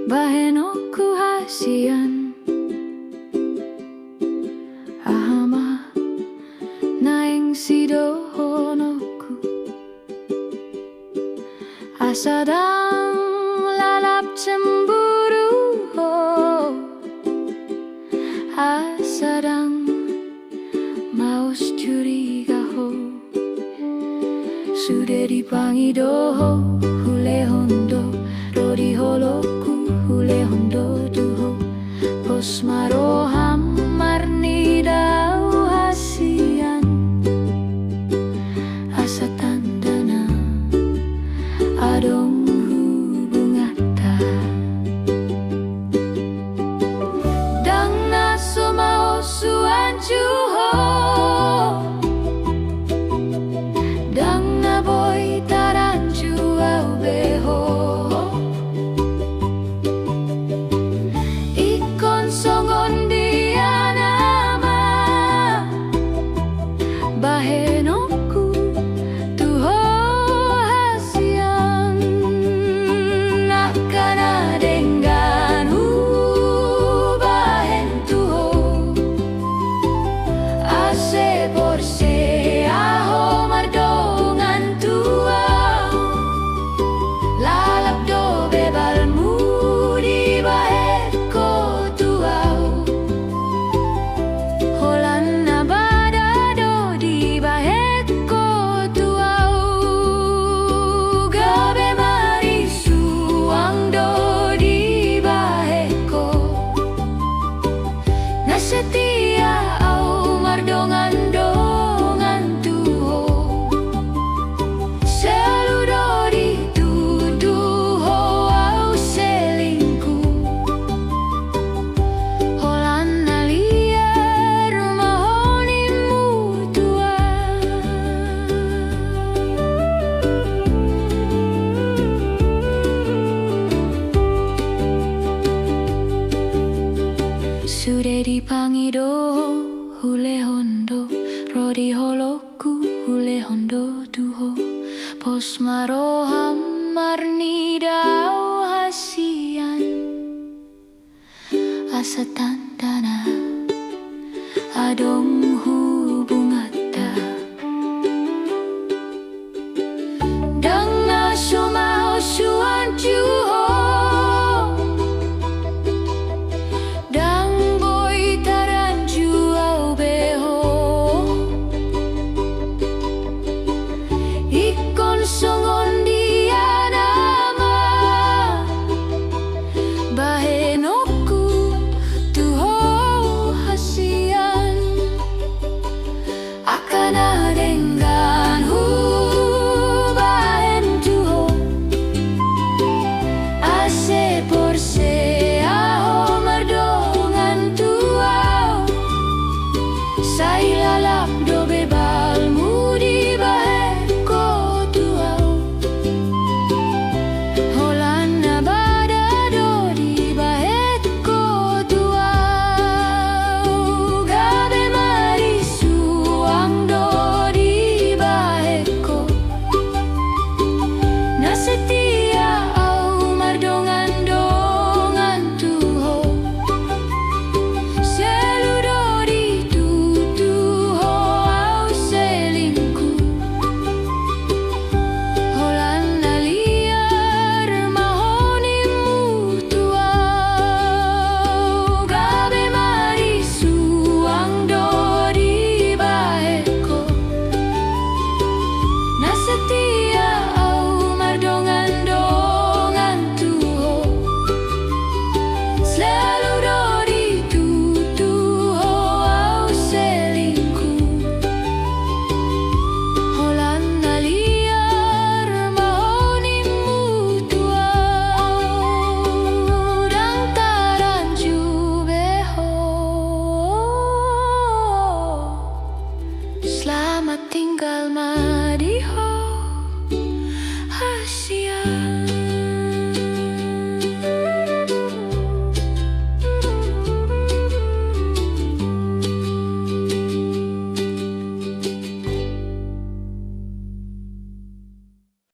Bahenoku hasian ahama naing sidohonoku asadang lalap cemburu asadang maus curiga sudah dipangidoho hule hondo rodi holoku hule hondo duho pos maroham marni dau hasian asa tandana adong hubungata dang naso mau suanjuho dang na boy taranju au beho ikon songon dia nama bahenoku tuho hasian nakana dengan bahen tuho ase porse aho mardongan tua lalap do bebalmu di baheko tuau holan nabada do di baheko tuau gabe mari suang do di baheko nasetia au mardongan dongan tuho seludo dituduho au selingkuh holan nalia mahonimu tua sudah dipangido hule hondo rodi holoku hule hondo duho pos maroham marni dau hasian asa tandana adong